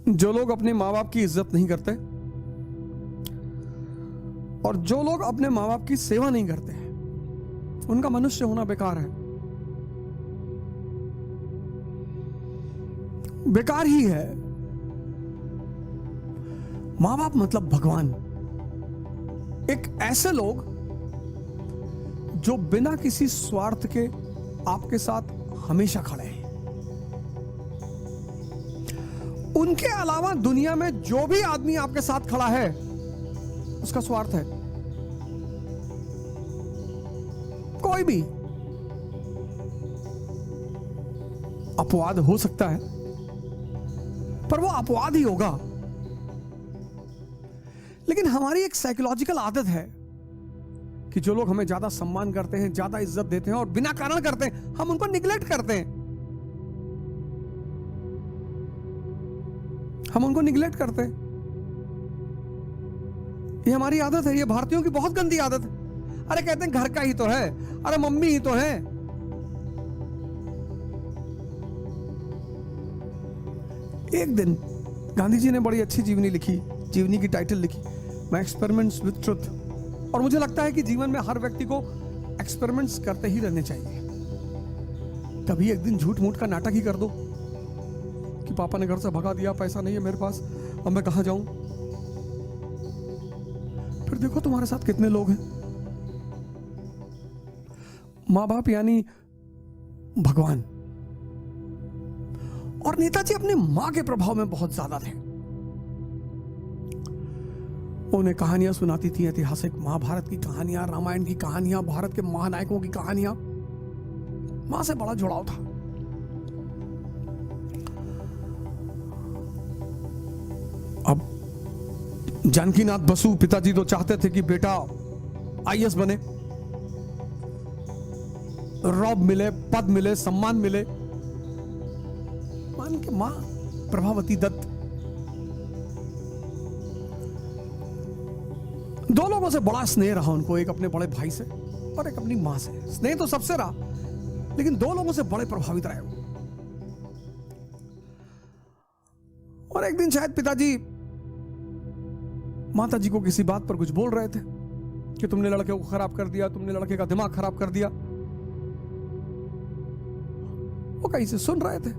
जो लोग अपने माँ बाप की इज्जत नहीं करते और जो लोग अपने माँ बाप की सेवा नहीं करते उनका मनुष्य होना बेकार है, बेकार ही है। माँ बाप मतलब भगवान, एक ऐसे लोग जो बिना किसी स्वार्थ के आपके साथ हमेशा खड़े हैं। उनके अलावा दुनिया में जो भी आदमी आपके साथ खड़ा है उसका स्वार्थ है। कोई भी अपवाद हो सकता है पर वो अपवाद ही होगा। लेकिन हमारी एक साइकोलॉजिकल आदत है कि जो लोग हमें ज्यादा सम्मान करते हैं, ज्यादा इज्जत देते हैं और बिना कारण करते हैं, हम उनको निग्लेक्ट करते हैं। हम उनको निग्लेक्ट करते हैं। ये हमारी आदत है, ये भारतीयों की बहुत गंदी आदत है। अरे कहते हैं घर का ही तो है, अरे मम्मी ही तो है। एक दिन गांधी जी ने बड़ी अच्छी जीवनी लिखी, जीवनी की टाइटल लिखी, माय एक्सपेरिमेंट्स विद ट्रुथ। और मुझे लगता है कि जीवन में हर व्यक्ति को एक्सपेरिमेंट्स करते ही रहने चाहिए। कभी एक दिन झूठ मूठ का नाटक ही कर दो कि पापा ने घर से भगा दिया, पैसा नहीं है मेरे पास, अब मैं कहां जाऊं। फिर देखो तुम्हारे साथ कितने लोग हैं। मां बाप यानी भगवान। और नेताजी अपनी मां के प्रभाव में बहुत ज्यादा थे। उन्हें कहानियां सुनाती थी, ऐतिहासिक महाभारत की कहानियां, रामायण की कहानियां, भारत के महानायकों की कहानियां। मां से बड़ा जुड़ाव था। अब जानकीनाथ बसु पिताजी तो चाहते थे कि बेटा आईएएस बने, रॉब मिले, पद मिले, सम्मान मिले। मान के मां प्रभावती दत्त, दो लोगों से बड़ा स्नेह रहा उनको, एक अपने बड़े भाई से और एक अपनी मां से। स्नेह तो सबसे रहा लेकिन दो लोगों से बड़े प्रभावित रहे वो। और एक दिन शायद पिताजी माता जी को किसी बात पर कुछ बोल रहे थे कि तुमने लड़के को खराब कर दिया, तुमने लड़के का दिमाग खराब कर दिया। वो कहीं से सुन रहे थे।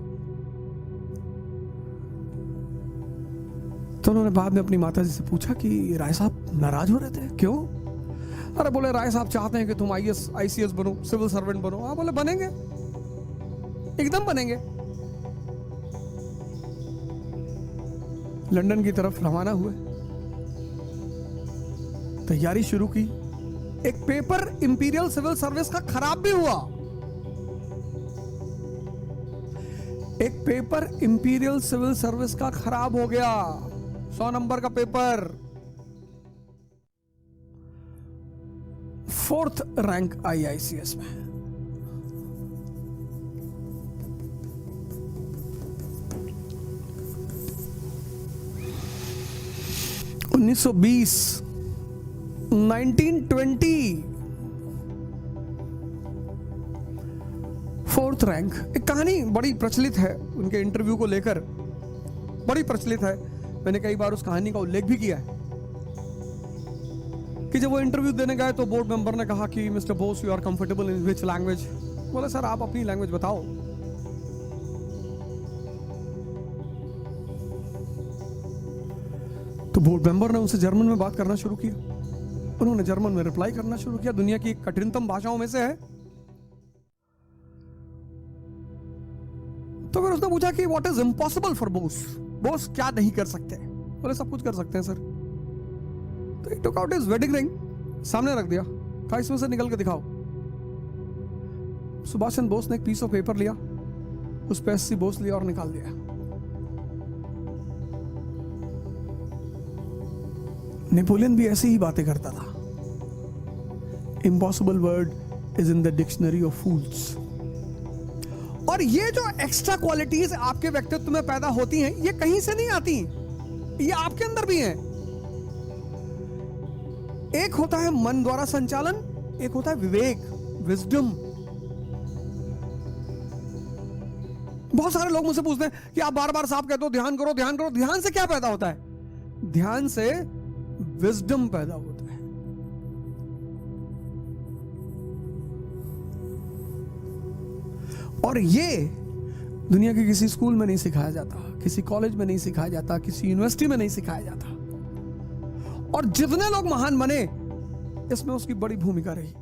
तो उन्होंने बाद में अपनी माता जी से पूछा कि राय साहब नाराज हो रहे थे, क्यों? अरे बोले राय साहब चाहते हैं कि तुम आईएएस आईसीएस बनो, सिविल सर्वेंट बनो। हाँ बोले बनेंगे, एकदम बनेंगे। लंदन की तरफ रवाना हुए, तैयारी शुरू की। एक पेपर इंपीरियल सिविल सर्विस का खराब भी हुआ। एक पेपर इंपीरियल सिविल सर्विस का खराब हो गया, 100 नंबर का पेपर, 4th रैंक आई आईसीएस में। (1920) 1920 4th रैंक। एक कहानी बड़ी प्रचलित है उनके इंटरव्यू को लेकर, बड़ी प्रचलित है। मैंने कई बार उस कहानी का उल्लेख भी किया है कि जब वो इंटरव्यू देने गए तो बोर्ड मेंबर ने कहा कि mister Bose you are comfortable in which language. बोले सर आप अपनी लैंग्वेज बताओ। तो बोर्ड मेंबर ने उनसे जर्मन में बात करना शुरू किया। उन्होंने जर्मन में रिप्लाई करना शुरू किया। दुनिया की कठिनतम भाषाओं में से है। तो फिर उसने पूछा कि what is impossible for Bose, Bose क्या नहीं कर सकते? बोले सब कुछ कर सकते हैं सर। तो he took out his wedding ring, सामने रख दिया, कहा इसमें से निकल के दिखाओ। सुभाष चंद्र बोस ने एक पीस ऑफ पेपर लिया, उस पे एससी बोस लिया और निकाल दिया। नेपोलियन भी ऐसी ही बातें करता था। Impossible word is in the dictionary of fools. और ये जो एक्स्ट्रा क्वालिटीज आपके व्यक्तित्व में पैदा होती हैं, ये कहीं से नहीं आती, ये आपके अंदर भी हैं। एक होता है मन द्वारा संचालन, एक होता है विवेक, विजडम। बहुत सारे लोग मुझसे पूछते हैं कि आप बार बार साहब कहते हो ध्यान करो ध्यान करो, ध्यान से क्या पैदा होता है? ध्यान से विजडम पैदा होता है। और ये दुनिया के किसी स्कूल में नहीं सिखाया जाता, किसी कॉलेज में नहीं सिखाया जाता, किसी यूनिवर्सिटी में नहीं सिखाया जाता। और जितने लोग महान बने, इसमें उसकी बड़ी भूमिका रही।